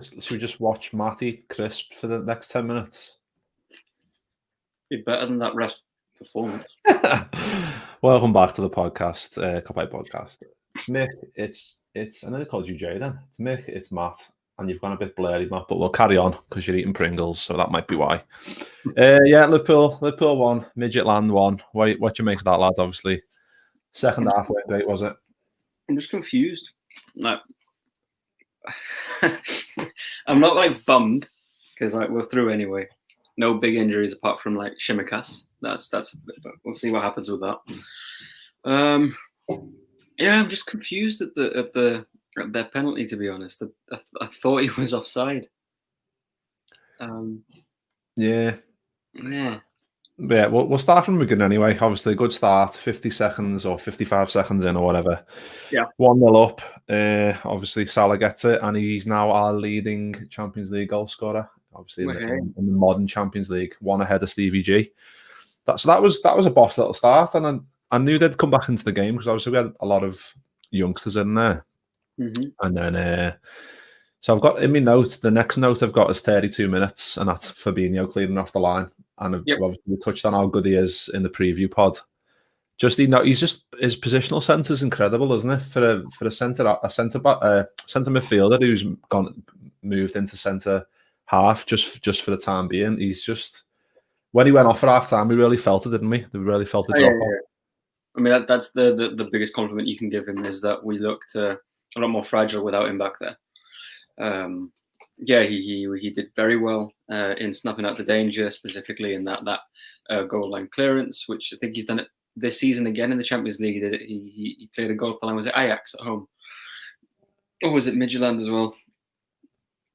Should we just watch Matt eat crisp for the next 10 minutes? Be better than that rest performance. Welcome back to the podcast, Kopite podcast. Mick, it's I nearly called you Jay then. It's Mick, it's Matt, and you've gone a bit blurry, Matt, but we'll carry on because you're eating Pringles, so that might be why. Liverpool won, Midtjylland won. What you make of that, lad? Obviously, second half went great, was it? I'm just confused. Like, I'm not like bummed because like we're through anyway. No big injuries apart from like Shimikas. That's we'll see what happens with that. I'm just confused at their penalty, to be honest. I thought he was offside. Yeah, we'll start from the beginning anyway. Obviously, a good start, 50 seconds or 55 seconds in or whatever. Yeah. 1-0 up. Obviously, Salah gets it, and he's now our leading Champions League goal scorer. Obviously, in the modern Champions League, one ahead of Stevie G. That was a boss little start, and I knew they'd come back into the game because obviously we had a lot of youngsters in there. Mm-hmm. And then, so I've got in my notes, the next note I've got is 32 minutes, and that's Fabinho clearing off the line. And obviously we touched on how good he is in the preview pod. He's just his positional sense is incredible, isn't it? For a centre midfielder who's moved into centre half just for the time being. He's just, when he went off at half time, we really felt it, didn't we? We really felt the drop off. Yeah. I mean, that's the biggest compliment you can give him, is that we looked a lot more fragile without him back there. He did very well in snuffing out the danger, specifically in that goal line clearance, which I think he's done it this season again in the Champions League. He cleared a goal off the line. Was it Ajax at home? Or was it Midtjylland as well?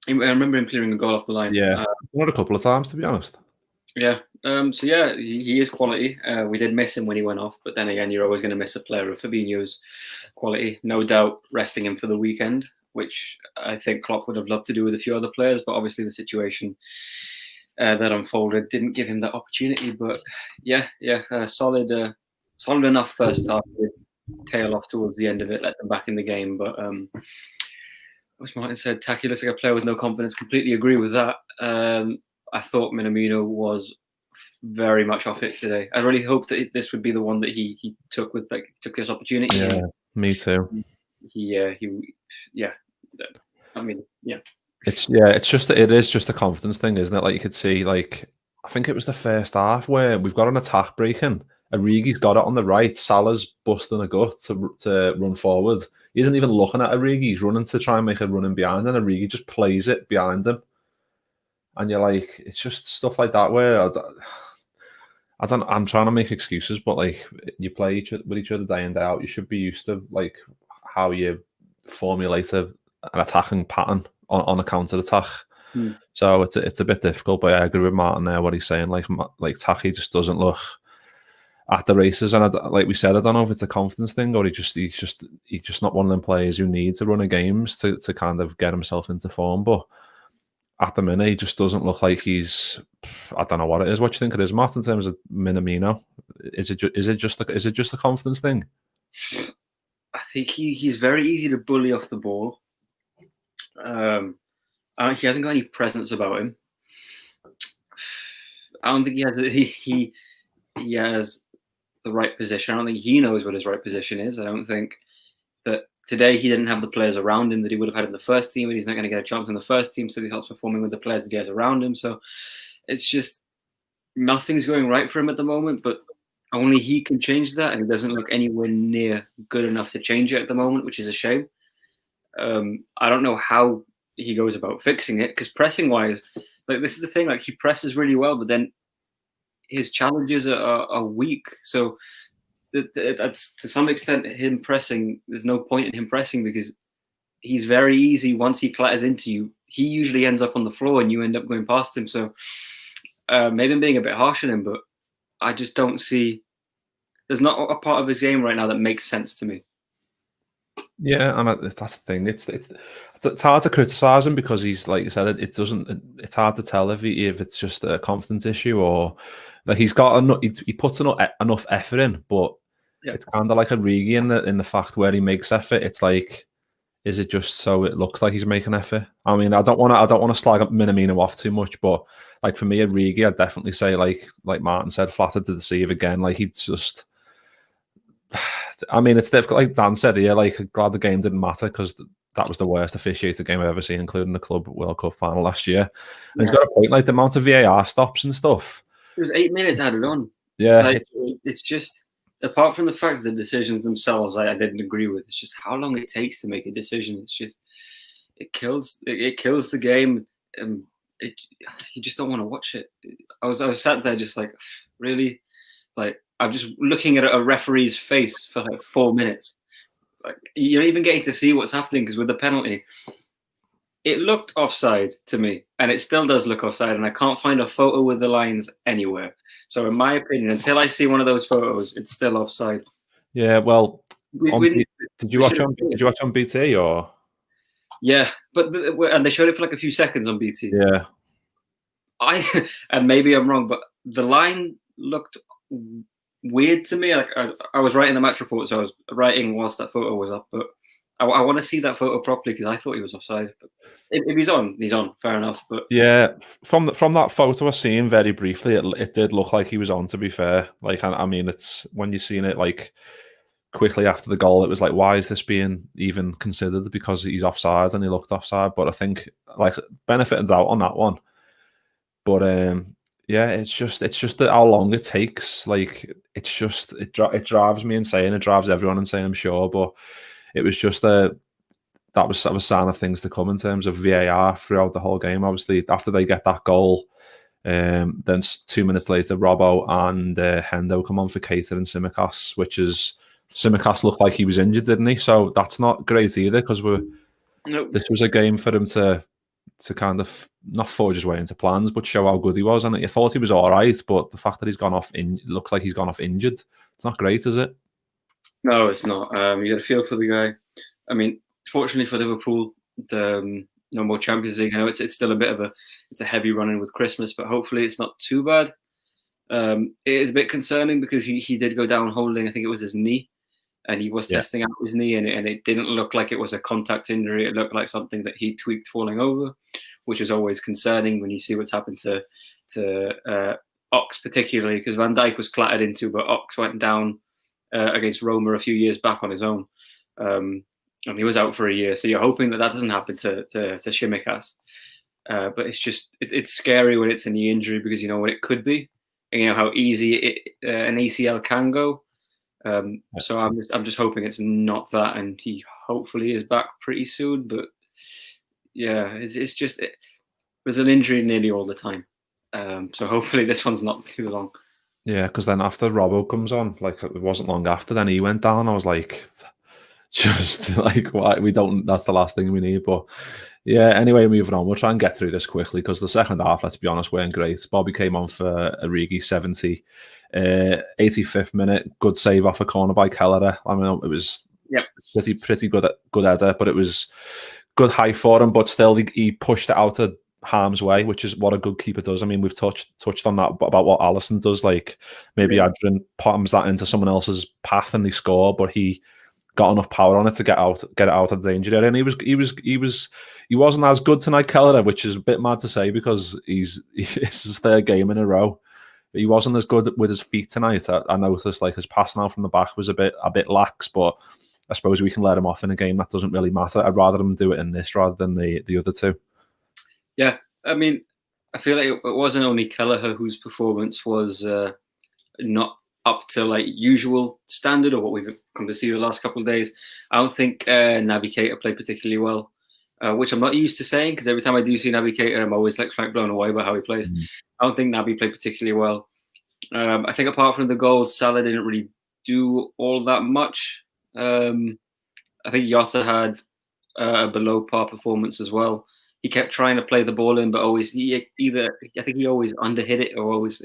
I remember him clearing a goal off the line. Yeah, not a couple of times, to be honest. Yeah. He is quality. We did miss him when he went off, but then again, you're always going to miss a player of Fabinho's quality. No doubt resting him for the weekend, which I think Klopp would have loved to do with a few other players, but obviously the situation that unfolded didn't give him that opportunity. But solid enough first half. With tail off towards the end of it, let them back in the game. But as Martin said, Taki looks like a player with no confidence. Completely agree with that. I thought Minamino was very much off it today. I really hoped that this would be the one that he took this opportunity. Yeah, me too. It is just a confidence thing, isn't it? Like you could see, like I think it was the first half where we've got an attack breaking. Origi's got it on the right. Salah's busting a gut to run forward. He isn't even looking at Origi. He's running to try and make a run in behind, and Origi just plays it behind him. And you're like, it's just stuff like that where I'm trying to make excuses, but like you play with each other day in, day out. You should be used to like how you formulate an attacking pattern on a counter attack. So it's a bit difficult, but I agree with Martin there. What he's saying, like Taki just doesn't look at the races, and like we said, I don't know if it's a confidence thing or he's just not one of them players who need to run a games to kind of get himself into form. But at the minute, he just doesn't look like he's. I don't know what it is. What do you think it is, Matt, in terms of Minamino? Is it just a confidence thing? I think he's very easy to bully off the ball. He hasn't got any presence about him. I don't think he has the right position. I don't think he knows what his right position is. I don't think that today he didn't have the players around him that he would have had in the first team, and he's not going to get a chance in the first team, so he's not performing with the players that he has around him. So it's just nothing's going right for him at the moment, but only he can change that, and he doesn't look anywhere near good enough to change it at the moment, which is a shame. I don't know how he goes about fixing it, because pressing-wise, like this is the thing, like he presses really well, but then his challenges are weak. So that's to some extent him pressing. There's no point in him pressing because he's very easy. Once he clatters into you, he usually ends up on the floor and you end up going past him. So maybe I'm being a bit harsh on him, but I just don't see. There's not a part of his game right now that makes sense to me. Yeah, and that's the thing. It's hard to criticize him because he's, like you said, it's hard to tell if it's just a confidence issue or like he puts enough effort in, but it's kind of like Origi in the fact where he makes effort. It's like Is it just so it looks like he's making effort? I mean, I don't want to slag up Minamino off too much, but like for me, Origi, I'd definitely say like Martin said, flattered to deceive again. Like he's just, I mean, it's difficult. Like Dan said here, like glad the game didn't matter because that was the worst officiated game I've ever seen, including the Club World Cup final last year. And he's got a point, like the amount of VAR stops and stuff. It was 8 minutes added on. Yeah, like, it's just, apart from the fact that the decisions themselves, I didn't agree with. It's just how long it takes to make a decision. It's just it kills the game, and you just don't want to watch it. I was sat there just like, really, like I'm just looking at a referee's face for like 4 minutes. Like you're not even getting to see what's happening because with the penalty, it looked offside to me, and it still does look offside, and I can't find a photo with the lines anywhere. So in my opinion, until I see one of those photos, it's still offside. Yeah, well, did you watch on BT or? Yeah, but and they showed it for like a few seconds on BT. Yeah, and maybe I'm wrong, but the line looked weird to me. Like I was writing the match report, so I was writing whilst that photo was up, but I want to see that photo properly because I thought he was offside. But if he's on, he's on. Fair enough. But yeah, from that photo I seen very briefly, it did look like he was on. To be fair, like I mean, it's when you're seeing it like quickly after the goal, it was like, why is this being even considered? Because he's offside and he looked offside. But I think like benefit and doubt on that one. But yeah, it's just that how long it takes. Like it's just it drives me insane. It drives everyone insane, I'm sure. But it was just that was a sign of things to come in terms of VAR throughout the whole game. Obviously, after they get that goal, then 2 minutes later, Robbo and Hendo come on for Keita and Tsimikas, which is Tsimikas looked like he was injured, didn't he? So that's not great either because this was a game for him to kind of not forge his way into plans, but show how good he was. And you thought he was all right, but the fact that he's gone off looks like he's gone off injured. It's not great, is it? No, it's not. You got to feel for the guy. I mean, fortunately for Liverpool, the no more Champions League. I know it's still a bit of a heavy run in with Christmas, but hopefully it's not too bad. It is a bit concerning because he did go down holding, I think it was his knee, and he was testing out his knee, and it didn't look like it was a contact injury. It looked like something that he tweaked falling over, which is always concerning when you see what's happened to Ox particularly, because Van Dijk was clattered into, but Ox went down against Roma a few years back on his own. And he was out for a year, so you're hoping that doesn't happen to Tsimikas. But it's just it's scary when it's a knee injury because you know what it could be, and you know how easy an ACL can go. So I'm just hoping it's not that, and he hopefully is back pretty soon. But yeah, it's just there's an injury nearly all the time. So hopefully this one's not too long. Yeah, because then after Robbo comes on, like it wasn't long after, then he went down. I was like, just like why we don't. That's the last thing we need. But yeah, anyway, moving on. We'll try and get through this quickly because the second half, let's be honest, weren't great. Bobby came on for Origi 85th minute, good save off a corner by Kelleher. I mean, it was pretty good header, but it was good height for him. But still, he pushed it out of harm's way, which is what a good keeper does. I mean, we've touched on that about what Alisson does. Like maybe Adrian palms that into someone else's path and they score, but he got enough power on it to get it out of the danger area. And he wasn't as good tonight, Kelleher, which is a bit mad to say because it's his third game in a row. He wasn't as good with his feet tonight. I noticed like his passing out from the back was a bit lax, but I suppose we can let him off in a game that doesn't really matter. I'd rather him do it in this rather than the other two. Yeah, I mean, I feel like it wasn't only Kelleher whose performance was not up to like usual standard or what we've come to see the last couple of days. I don't think Naby Keita played particularly well, which I'm not used to saying because every time I do see Naby Keita, I'm always like blown away by how he plays. I don't think Naby played particularly well. I think apart from the goals, Salah didn't really do all that much. I think Jota had a below par performance as well. He kept trying to play the ball in, but always I think he always underhit it or always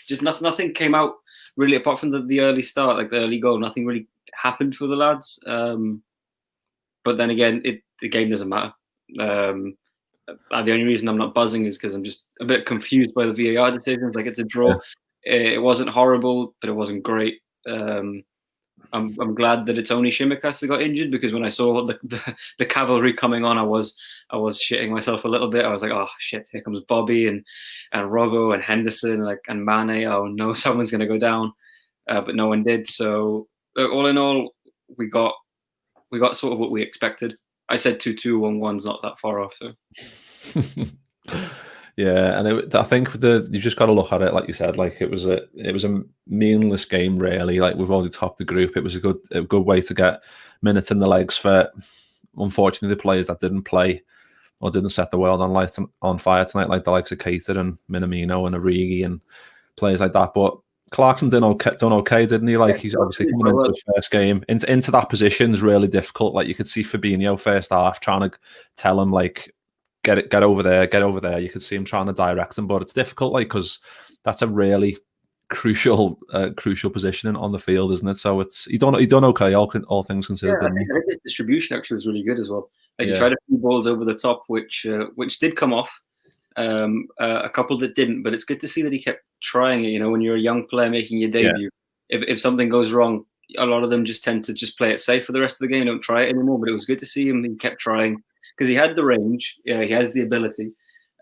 just nothing came out really apart from the early start, like the early goal. Nothing really happened for the lads. But then again, the game doesn't matter. The only reason I'm not buzzing is because I'm just a bit confused by the VAR decisions. Like it's a draw. Yeah. It wasn't horrible, but it wasn't great. I'm glad that it's only Shimikas that got injured, because when I saw the cavalry coming on, I was shitting myself a little bit. I was like, oh shit, here comes Bobby and Robbo and Henderson and Mane. Oh no, someone's going to go down, but no one did. So all in all, we got sort of what we expected. I said 2-2, 1-1's not that far off. So. Yeah, and I think you've just got to look at it like you said. Like it was a meaningless game, really. Like we've already topped the group. It was a good way to get minutes in the legs for, unfortunately, the players that didn't play or didn't set the world on fire tonight, like the likes of Keita and Minamino and Origi and players like that. But Clarkson done okay, didn't he? Like he's obviously coming into his first game into that position is really difficult. Like you could see Fabinho first half trying to tell him like, get over there. You could see him trying to direct him, but it's difficult, like because that's a really crucial positioning on the field, isn't it? So he done okay, all things considered. Yeah, I think his distribution actually was really good as well. Like he tried a few balls over the top, which did come off. A couple that didn't, but it's good to see that he kept trying it. You know, when you're a young player making your debut, if something goes wrong, a lot of them just tend to just play it safe for the rest of the game, don't try it anymore. But it was good to see him. He kept trying, because he had the range. Yeah, he has the ability.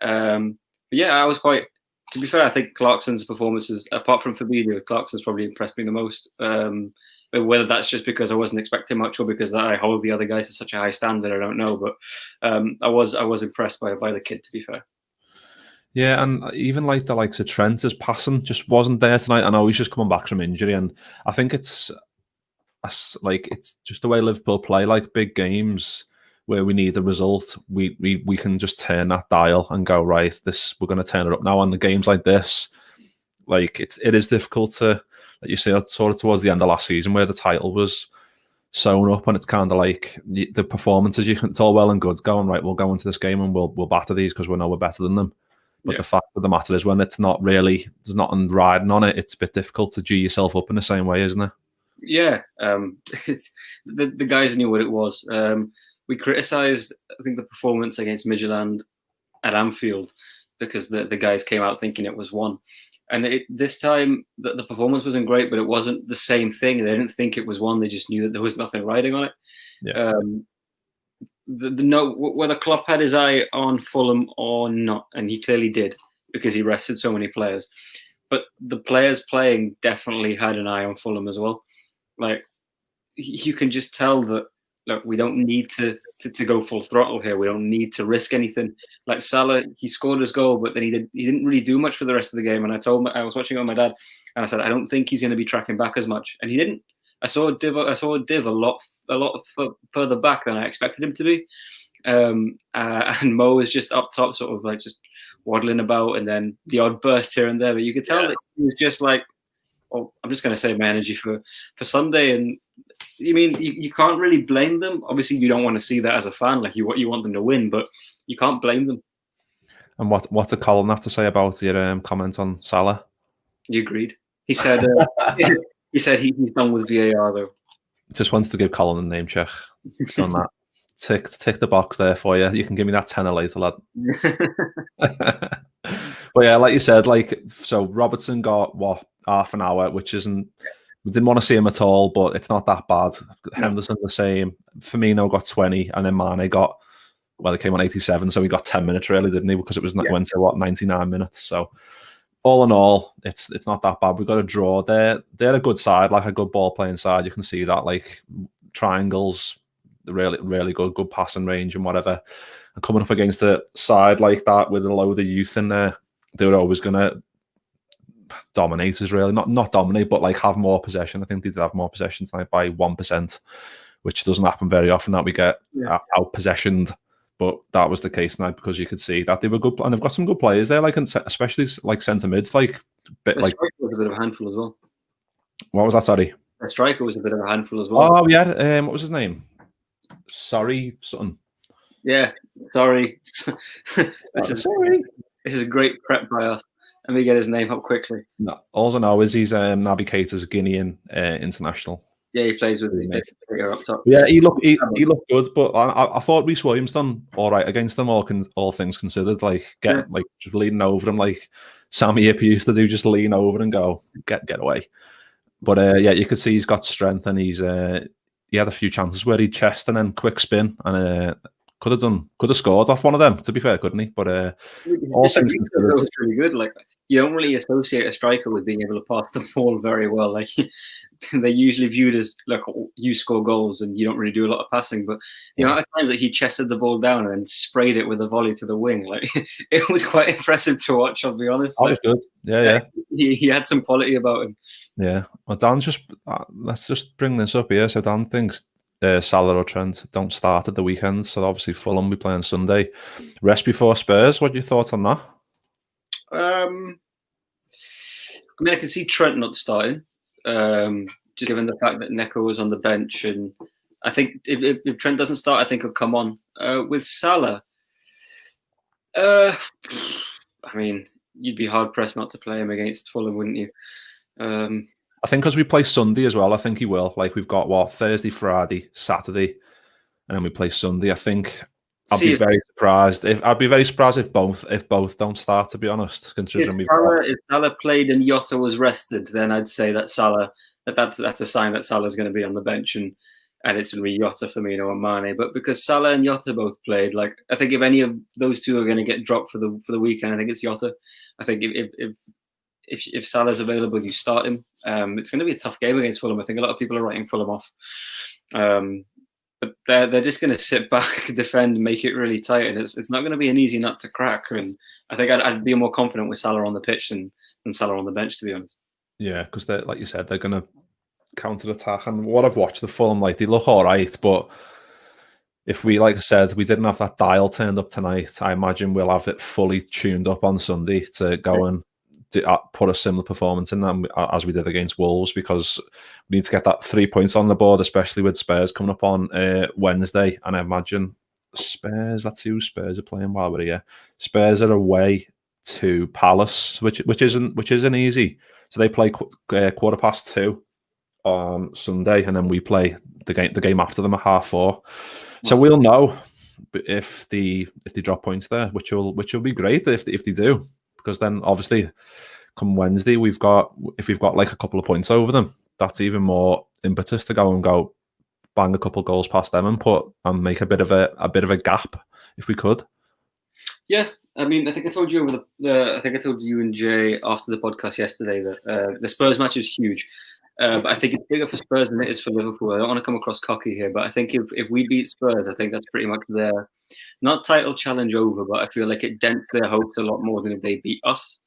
But yeah, I was quite. To be fair, I think Clarkson's performances, apart from Fabinho, Clarkson's probably impressed me the most. But whether that's just because I wasn't expecting much or because I hold the other guys to such a high standard, I don't know. But I was impressed by the kid, to be fair. Yeah, and even like the likes of Trent, his passing just wasn't there tonight. I know he's just coming back from injury, and I think it's just the way Liverpool play. Like big games where we need a result, we can just turn that dial and go, right, we're going to turn it up now. And the games like this, like it is difficult to, like you said, sort of towards the end of last season where the title was sewn up, and it's kind of like the performances. It's all well and good going, right, we'll go into this game and we'll batter these because we know we're better than them. But the fact of the matter is, when it's not really, there's nothing riding on it, it's a bit difficult to G yourself up in the same way, isn't it? Yeah, it's the guys knew what it was. We criticised, I think, the performance against Midtjylland at Anfield because the guys came out thinking it was one. And this time, the performance wasn't great, but it wasn't the same thing. They didn't think it was one. They just knew that there was nothing riding on it. Yeah. Whether Klopp had his eye on Fulham or not, and he clearly did because he rested so many players. But the players playing definitely had an eye on Fulham as well. Like, you can just tell that, look, we don't need to go full throttle here. We don't need to risk anything. Like Salah, he scored his goal, but then he didn't really do much for the rest of the game. And I was watching it with my dad, and I said, I don't think he's going to be tracking back as much. And he didn't. I saw a div a lot further back than I expected him to be. And Mo is just up top, sort of like just waddling about, and then the odd burst here and there. But you could tell that he was just like, oh, I'm just going to save my energy for Sunday. And you mean you can't really blame them. Obviously, you don't want to see that as a fan. Like you want them to win, but you can't blame them. And what did Colin have to say about your comment on Salah? He agreed. He said he said he's done with VAR though. Just wanted to give Colin a name check. Done that. Tick the box there for you. You can give me that tenner later, lad. But yeah, like you said, so Robertson got half an hour, which isn't. We didn't want to see him at all, but it's not that bad. Henderson the same. Firmino got 20, and then Mane got, he came on 87, so he got 10 minutes really, didn't he? Because it went to 99 minutes. So all in all, it's not that bad. We've got a draw. They're a good side, like a good ball playing side. You can see that, like triangles, really, really good passing range and whatever. And coming up against a side like that with a load of youth in there, they were always going to dominate us, really. Not dominate, but like have more possession. I think they did have more possession tonight by 1%, which doesn't happen very often that we get out possessioned. But that was the case tonight because you could see that they were good, and they've got some good players there, like especially like centre mids, like striker was a bit of a handful as well. What was that? Sorry, the striker was a bit of a handful as well. Oh yeah, what was his name? Sorry, something. Yeah, sorry. Sorry. This is a great prep by us. Let me get his name up quickly. No, all I know is he's Naby Keita's Guinean international. Yeah, he plays with the up top. Yeah, he looked good, but I thought Reece Williams done all right against them, all things considered. Like just leaning over him, like Sammy Yip used to do, just lean over and go get away. But yeah, you could see he's got strength, and he had a few chances where he chest and then quick spin, and could have scored off one of them. To be fair, couldn't he? But all things considered, was really good. Like, you don't really associate a striker with being able to pass the ball very well. Like, they're usually viewed as, look, you score goals and you don't really do a lot of passing. But the amount of times that he chested the ball down and then sprayed it with a volley to the wing, like, it was quite impressive to watch. I'll be honest. That was good. Yeah. He had some quality about him. Yeah. Well, Dan let's just bring this up here. So Dan thinks Salah or Trent don't start at the weekend. So obviously Fulham we play on Sunday. Rest before Spurs. What are your thoughts on that? I mean, I can see Trent not starting, just given the fact that Neco was on the bench, and I think if Trent doesn't start, I think he'll come on. With Salah, I mean, you'd be hard pressed not to play him against Fulham, wouldn't you? I think because we play Sunday as well, I think he will. Like, we've got Thursday, Friday, Saturday, and then we play Sunday. I think I'd be very surprised if both don't start, to be honest. Considering if Salah played and Jota was rested, then I'd say that that's a sign that Salah's going to be on the bench, and it's going to be Jota, Firmino, and Mane. But because Salah and Jota both played, like, I think if any of those two are going to get dropped for the weekend, I think it's Jota. I think if Salah's available, you start him. It's going to be a tough game against Fulham. I think a lot of people are writing Fulham off. But they're just going to sit back, defend, make it really tight, and it's not going to be an easy nut to crack. And I think I'd be more confident with Salah on the pitch than Salah on the bench, to be honest. Yeah, because like you said, they're going to counter-attack. And what I've watched the Fulham, like, they look all right, but if we, like I said, we didn't have that dial turned up tonight, I imagine we'll have it fully tuned up on Sunday to go and put a similar performance in them as we did against Wolves, because we need to get that 3 points on the board, especially with Spurs coming up on Wednesday. And I imagine Spurs, let's see who Spurs are playing while we're here. Spurs are away to Palace, which isn't easy. So they play 2:15 on Sunday, and then we play the game after them at 4:30. So we'll know if they drop points there, which will be great if they do. Because then, obviously, come Wednesday, if we've got like a couple of points over them, that's even more impetus to go bang a couple of goals past them and make a bit of a gap if we could. Yeah, I mean, I think I told you I think I told you and Jay after the podcast yesterday that the Spurs match is huge. But I think it's bigger for Spurs than it is for Liverpool. I don't want to come across cocky here, but I think if we beat Spurs, I think that's pretty much their, not title challenge over, but I feel like it dents their hopes a lot more than if they beat us.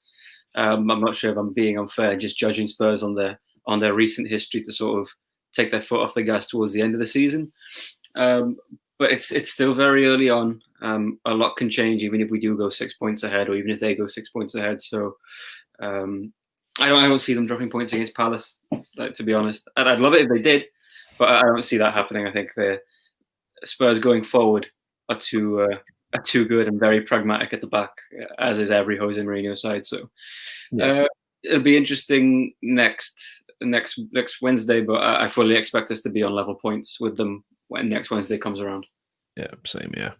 I'm not sure if I'm being unfair, just judging Spurs on their recent history to sort of take their foot off the gas towards the end of the season. But it's still very early on. A lot can change, even if we do go 6 points ahead, or even if they go 6 points ahead. So I don't see them dropping points against Palace, to be honest. I'd love it if they did, but I don't see that happening. I think the Spurs going forward are too good and very pragmatic at the back, as is every Jose Mourinho side. So it'll be interesting next Wednesday, but I fully expect us to be on level points with them when next Wednesday comes around. Yeah, same, yeah.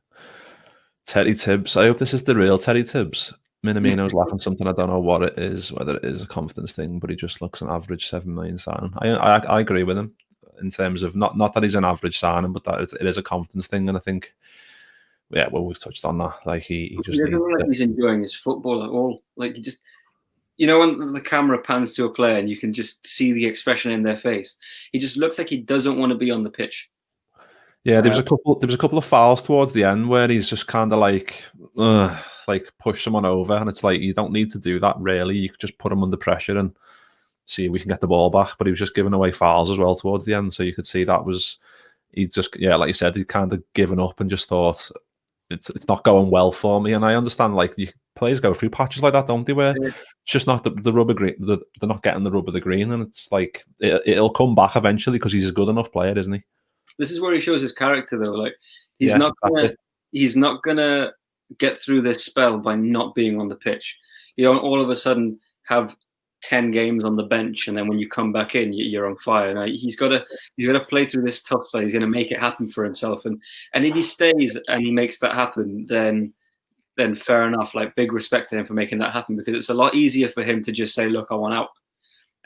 Teddy Tibbs. I hope this is the real Teddy Tibbs. Minamino's laughing something. I don't know what it is, whether it is a confidence thing, but he just looks an average 7 million signing. I agree with him in terms of not that he's an average signing, but that it is a confidence thing. And I think, yeah, well, we've touched on that. Like he just he's enjoying his football at all. Like, he just, when the camera pans to a player and you can just see the expression in their face, he just looks like he doesn't want to be on the pitch. Yeah, there was a couple of fouls towards the end where he's just kind of like push someone over, and it's like, you don't need to do that really. You could just put him under pressure and see if we can get the ball back. But he was just giving away fouls as well towards the end, so you could see he just, like you said, he'd kind of given up and just thought it's not going well for me. And I understand, like, players go through patches like that, don't they? Where it's just not the rubber green. They're not getting the rub of the green, and it's like it'll come back eventually because he's a good enough player, isn't he? This is where he shows his character, though. Like, he's not gonna get through this spell by not being on the pitch. You don't all of a sudden have 10 games on the bench, and then when you come back in, you're on fire. Now, he's got to play through this tough play. He's going to make it happen for himself, and if he stays and he makes that happen, then fair enough. Like, big respect to him for making that happen, because it's a lot easier for him to just say, "Look, I want out."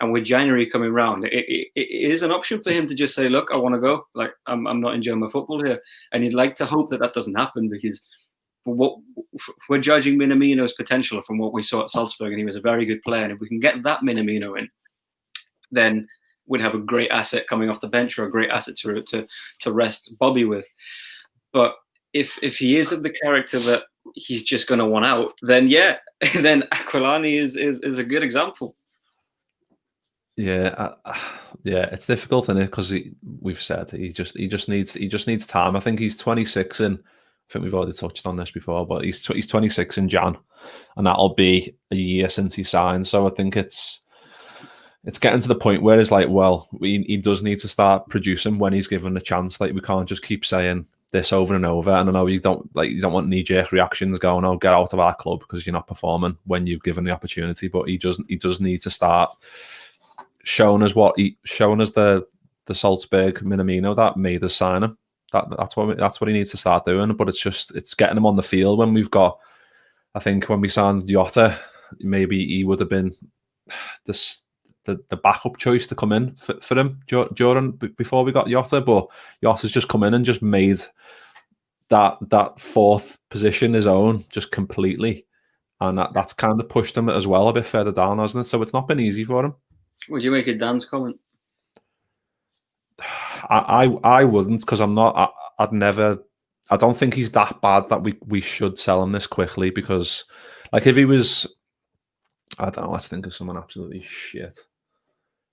And with January coming round, it is an option for him to just say, "Look, I want to go. Like, I'm not enjoying my football here." And you'd like to hope that doesn't happen, because we're judging Minamino's potential from what we saw at Salzburg, and he was a very good player. And if we can get that Minamino in, then we'd have a great asset coming off the bench, or a great asset to rest Bobby with. But if he is of the character that he's just going to want out, then then Aquilani is a good example. Yeah, it's difficult, isn't it? Because we've said he just needs time. I think he's 26 in. I think we've already touched on this before, but he's 26 in Jan, and that'll be a year since he signed. So I think it's getting to the point where it's like, well, he does need to start producing when he's given a chance. Like, we can't just keep saying this over and over. And I know you don't want knee-jerk reactions going, "Oh, get out of our club because you're not performing," when you've given the opportunity. But he does need to start showing us the Salzburg Minamino that made us sign him. That's what he needs to start doing. But it's getting him on the field. When we've got, I think when we signed Jota, maybe he would have been the backup choice to come in for him during before we got Jota. But Jota's just come in and just made that fourth position his own, just completely, and that's kind of pushed him as well a bit further down, hasn't it? So it's not been easy for him. Would you make a Dan's comment? I wouldn't, because I'm not. I'd never. I don't think he's that bad that we should sell him this quickly. Because, like, if he was, I don't know. Let's think of someone absolutely shit.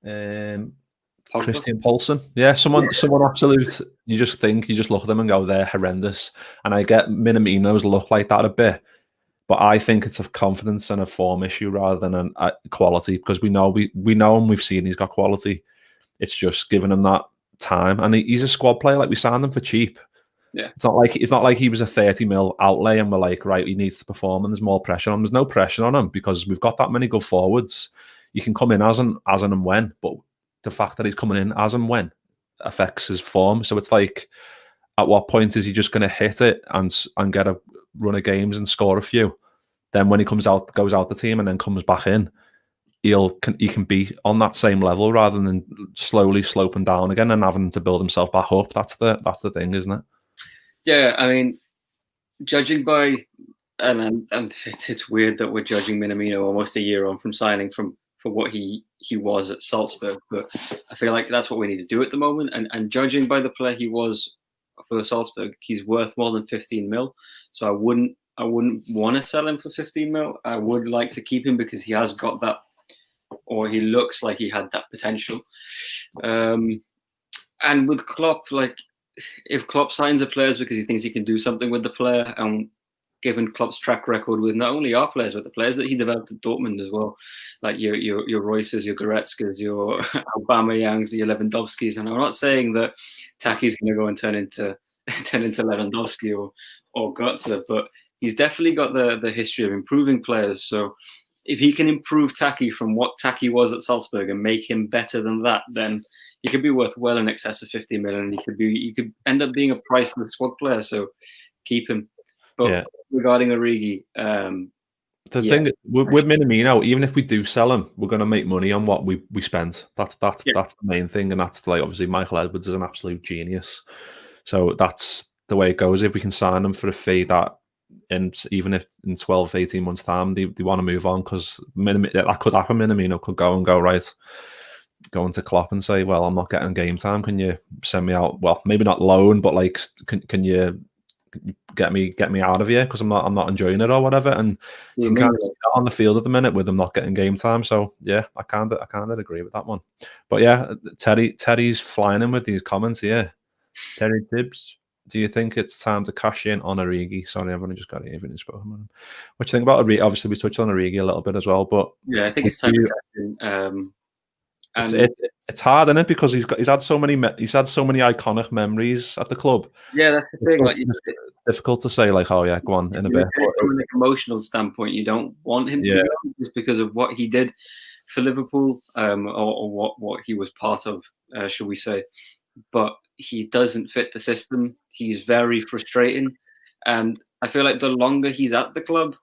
Christian Poulsen, someone absolute. You just look at them and go, they're horrendous. And I get Minamino's look like that a bit, but I think it's a confidence and a form issue rather than a quality, because we know and we've seen he's got quality. It's just giving him that time, and he's a squad player. Like, we signed him for cheap. Yeah, it's not like he was a 30 mil outlay and we're like, right, he needs to perform and there's more pressure on him. There's no pressure on him because we've got that many good forwards. You can come in as and when, but the fact that he's coming in as and when affects his form. So it's like, at what point is he just going to hit it and get a run of games and score a few? Then when he goes out the team and then comes back in, he can be on that same level rather than slowly sloping down again and having to build himself back up. That's the thing, isn't it? Yeah, I mean, judging by and it's weird that we're judging Minamino almost a year on from signing for what he was at Salzburg, but I feel like that's what we need to do at the moment. And judging by the player he was for Salzburg, he's worth more than 15 mil. So I wouldn't want to sell him for 15 mil. I would like to keep him because he has got that, or he looks like he had that potential. And with Klopp, like, if Klopp signs a player because he thinks he can do something with the player, and given Klopp's track record with not only our players, but the players that he developed at Dortmund as well, like your Royces, your Goretzkas, your Aubameyangs, your Lewandowskis. And I'm not saying that Taki's going to go and turn into Lewandowski or Götze, but he's definitely got the history of improving players. So if he can improve Taki from what Taki was at Salzburg and make him better than that, then he could be worth well in excess of 50 million. He could end up being a priceless squad player. So keep him. But regarding Origi, the thing with Minamino, even if we do sell him, we're going to make money on what we spent. That's the main thing, and that's, like, obviously Michael Edwards is an absolute genius. So that's the way it goes. If we can sign him for a fee that, even if in 12, 18 months' time they want to move on, because that could happen. Minamino could go right, go into Klopp and say, well, I'm not getting game time. Can you send me out? Well, maybe not loan, but like, can you get me out of here because I'm not enjoying it or whatever? And you can kind of see that on the field at the minute with them not getting game time. So yeah, I kind of agree with that one. But yeah, Terry's flying in with these comments here. Terry Tibbs, do you think it's time to cash in on Origi? Sorry, I've only just got it even spoken about him. What do you think about Origi? Obviously, we touched on Origi a little bit as well, but yeah, I think it's time to cash in. It's hard, isn't it? Because he's had so many iconic memories at the club. Yeah, that's the thing. It's difficult to say, like, oh yeah, go on in a bit. From an emotional standpoint, you don't want him to go just because of what he did for Liverpool, or what he was part of, should we say? But he doesn't fit the system. He's very frustrating, and I feel like the longer he's at the club,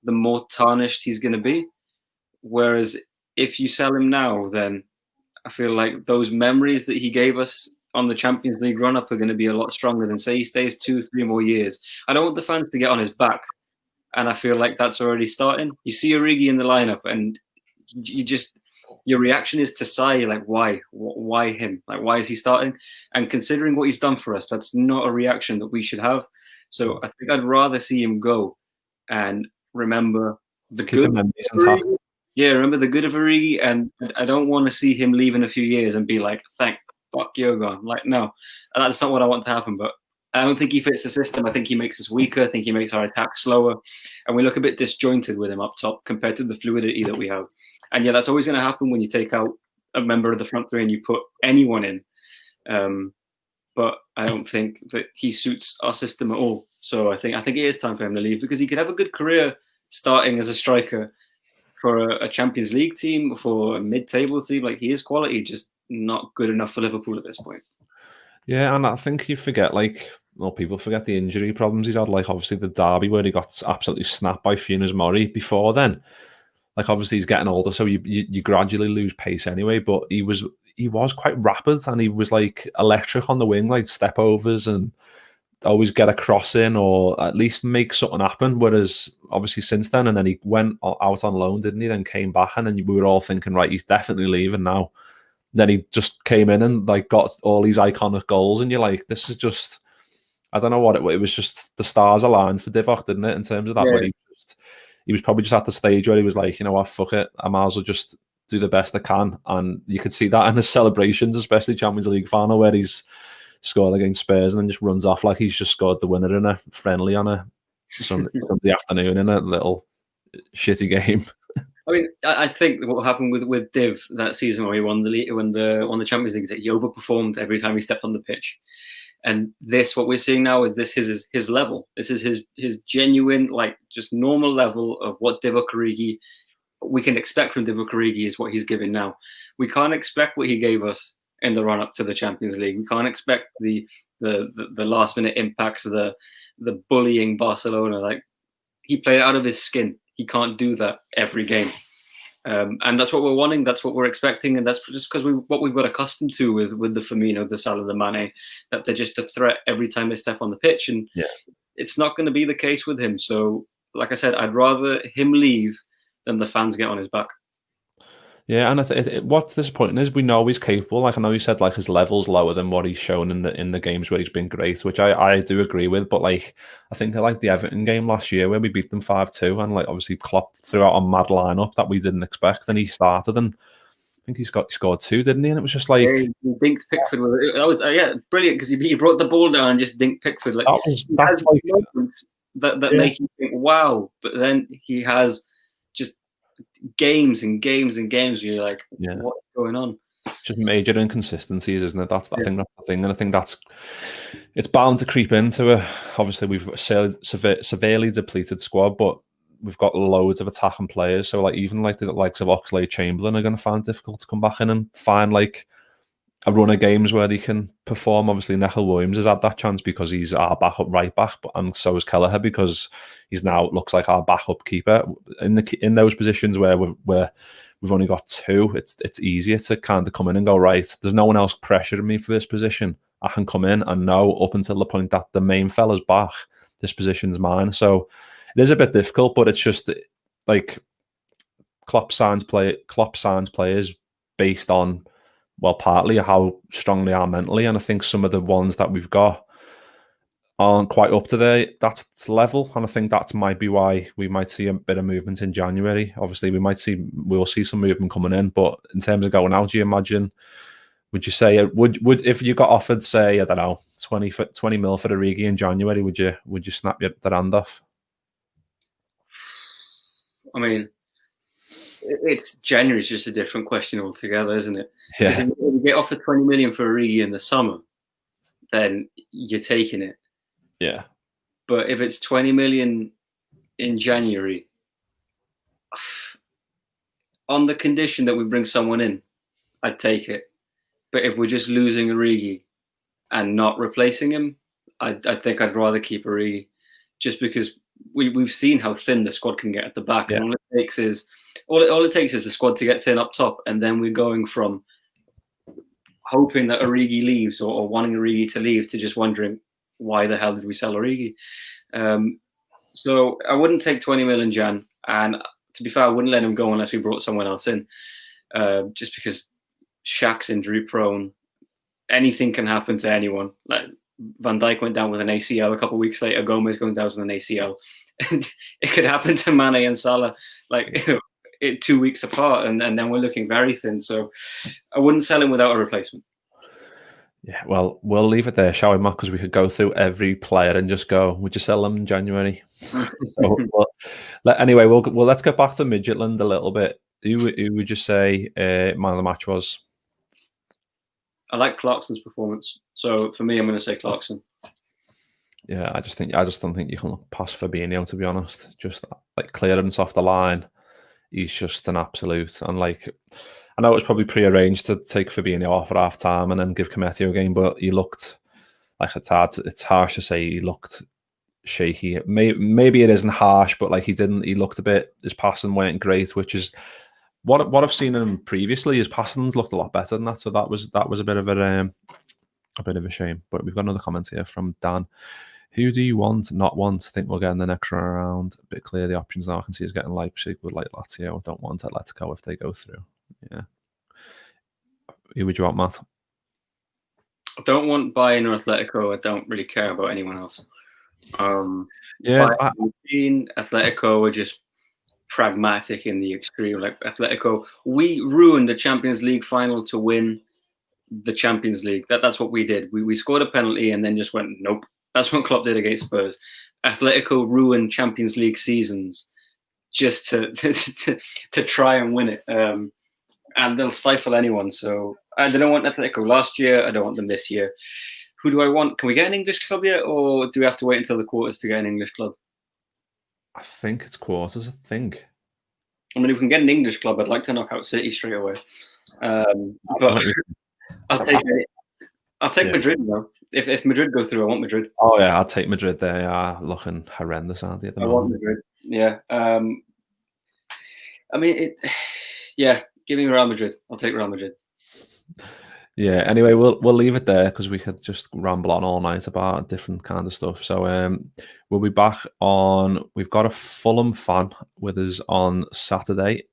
the more tarnished he's going to be. Whereas if you sell him now, then I feel like those memories that he gave us on the Champions League run-up are going to be a lot stronger than, say, he stays 2-3 more years. I don't want the fans to get on his back, and I feel like that's already starting. You see Origi in the lineup, and your reaction is to sigh, like, why him? Like, why is he starting? And considering what he's done for us, that's not a reaction that we should have. So I think I'd rather see him go and remember the good. Yeah, remember the good of Origi, and I don't want to see him leave in a few years and be like, thank fuck, you're gone. Like, no, that's not what I want to happen. But I don't think he fits the system. I think he makes us weaker. I think he makes our attack slower, and we look a bit disjointed with him up top compared to the fluidity that we have. And yeah, that's always going to happen when you take out a member of the front three and you put anyone in. But I don't think that he suits our system at all. So I think it is time for him to leave, because he could have a good career starting as a striker for a Champions League team, for a mid-table team. Like, he is quality, just not good enough for Liverpool at this point. Yeah, and I think you forget, like, well, people forget the injury problems he's had. Like, obviously the derby where he got absolutely snapped by Funes Mori. Before then, like, obviously he's getting older, so you gradually lose pace anyway. But he was quite rapid, and he was like electric on the wing, like step overs and always get a cross in, or at least make something happen. Whereas obviously since then, and then he went out on loan, didn't he? Then came back, and then we were all thinking, right, he's definitely leaving now. Then he just came in and like got all these iconic goals, and you're like, this is just, I don't know what it was. Just the stars aligned for Divock, didn't it? In terms of that, where he was probably just at the stage where he was like, you know what, fuck it, I might as well just do the best I can. And you could see that in his celebrations, especially Champions League final, where he's scored against Spurs and then just runs off like he's just scored the winner in a friendly on a Sunday afternoon in a little shitty game. I mean, I think what happened with Div that season where he won the league, won the Champions League, is that he overperformed every time he stepped on the pitch. And this, what we're seeing now, is this his level. This is his genuine, like, just normal level of what Divock Origi, we can expect from Divock Origi, is what he's giving now. We can't expect what he gave us in the run up to the Champions League. We can't expect the last minute impacts, the bullying Barcelona. Like, he played out of his skin. He can't do that every game. And that's what we're wanting. That's what we're expecting. And that's just because what we've got accustomed to with the Firmino, the Salah, the Mane, that they're just a threat every time they step on the pitch. And it's not going to be the case with him. So, like I said, I'd rather him leave than the fans get on his back. Yeah, and what's disappointing is we know he's capable. Like, I know you said, like, his level's lower than what he's shown in the games where he's been great, which I do agree with. But like, I think like the Everton game last year where we beat them 5-2, and like obviously Klopp threw out a mad lineup that we didn't expect, and he started, and I think he scored 2, didn't he? And it was just like, he dinked Pickford with it. That was brilliant, because he brought the ball down and just dinked Pickford. Like, that's like moments that make you think, wow. But then he has just games and games and games where you're like, what's going on? Just major inconsistencies, isn't it? I think that's the thing, and I think it's bound to creep into obviously we've severely depleted squad, but we've got loads of attacking players. So like, even like the likes of Oxlade-Chamberlain are going to find it difficult to come back in and find like a run of games where they can perform. Obviously, Neil Williams has had that chance because he's our backup right back, and so is Kelleher because he's now looks like our backup keeper. In those positions where we've only got 2, it's easier to kind of come in and go, right, there's no one else pressuring me for this position. I can come in and know up until the point that the main fella's back, this position's mine. So it is a bit difficult, but it's just like Klopp signs players based on, well, partly how strong they are mentally, and I think some of the ones that we've got aren't quite up to that level, and I think that might be why we might see a bit of movement in January. Obviously, we'll see some movement coming in, but in terms of going out, do you imagine? Would you say would if you got offered, say, I don't know, 20 mil for Origi in January, would you snap your hand off? I mean, it's January's just a different question altogether, isn't it? Yeah. If you get offered 20 million for Origi in the summer, then you're taking it. Yeah. But if it's 20 million in January, on the condition that we bring someone in, I'd take it. But if we're just losing Origi and not replacing him, I think I'd rather keep Origi, just because we've seen how thin the squad can get at the back. Yeah. And all it takes is all it takes is the squad to get thin up top, and then we're going from hoping that Origi leaves or wanting Origi to leave to just wondering why the hell did we sell Origi. So I wouldn't take 20 million, Jan, and to be fair, I wouldn't let him go unless we brought someone else in, just because Shaq's injury prone. Anything can happen to anyone. Like Van Dijk went down with an ACL a couple of weeks later. Gomez going down with an ACL, and it could happen to Mane and Salah like 2 weeks apart, and then we're looking very thin. So I wouldn't sell him without a replacement. Yeah, well, we'll leave it there, shall we, Matt? Because we could go through every player and just go, would you sell them in January? Anyway, let's get back to Midtjylland a little bit. Who would you say man of the match was? I like Clarkson's performance. So for me, I'm going to say Clarkson. Yeah, I just don't think you can look past Fabinho, to be honest. Just like clearance off the line, he's just an absolute. And like, I know it was probably prearranged to take Fabinho off at half time and then give Kopite a game, but he looked like it's harsh to say he looked shaky. Maybe it isn't harsh, but like he looked a bit, his passing weren't great, which is what I've seen him previously. His passing's looked a lot better than that, so that was a bit of a shame. But we've got another comment here from Dan. Who do you not want? I think we'll get in the next round. A bit clear the options now. I can see he's getting Leipzig with like Lazio. Don't want Atletico if they go through. Yeah. Who would you want, Matt? I don't want Bayern or Atletico. I don't really care about anyone else. Yeah, Atletico are just pragmatic in the extreme. Like Atletico, we ruined the Champions League final to win the Champions League. That's what we did. We scored a penalty and then just went, nope. That's what Klopp did against Spurs. Atletico ruined Champions League seasons just to try and win it. And they'll stifle anyone. So I don't want Atletico last year. I don't want them this year. Who do I want? Can we get an English club yet? Or do we have to wait until the quarters to get an English club? I think it's quarters, I think. I mean, if we can get an English club, I'd like to knock out City straight away. But I'll take Madrid now. If Madrid go through, I want Madrid. Oh yeah, I'll take Madrid. They are looking horrendous, aren't they? At the moment? Want Madrid. Yeah. I mean, give me Real Madrid. I'll take Real Madrid. Yeah. Anyway, we'll leave it there because we could just ramble on all night about different kind of stuff. So we'll be back on. We've got a Fulham fan with us on Saturday,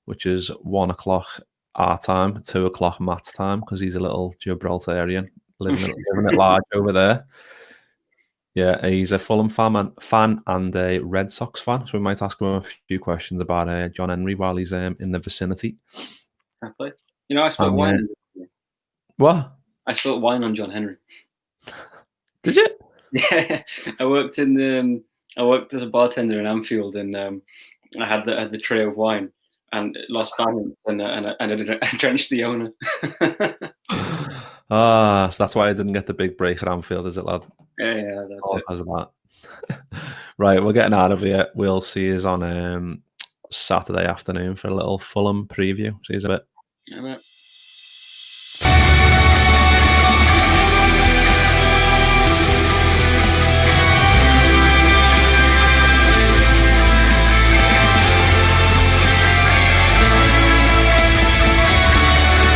which is 1 o'clock our time, 2 o'clock Matt's time, because he's a little Gibraltarian living it large over there. Yeah, he's a Fulham fan and a Red Sox fan, so we might ask him a few questions about John Henry while he's in the vicinity. Exactly. You know, I spilled wine. What? I spilled wine on John Henry. Did you? Yeah, I worked as a bartender in Anfield, and I had the tray of wine. And lost balance, and I drenched the owner. So that's why I didn't get the big break at Anfield, is it, lad? Yeah, that's it. Because of that. Right, we're getting out of here. We'll see you on Saturday afternoon for a little Fulham preview. See you in a bit. Yeah,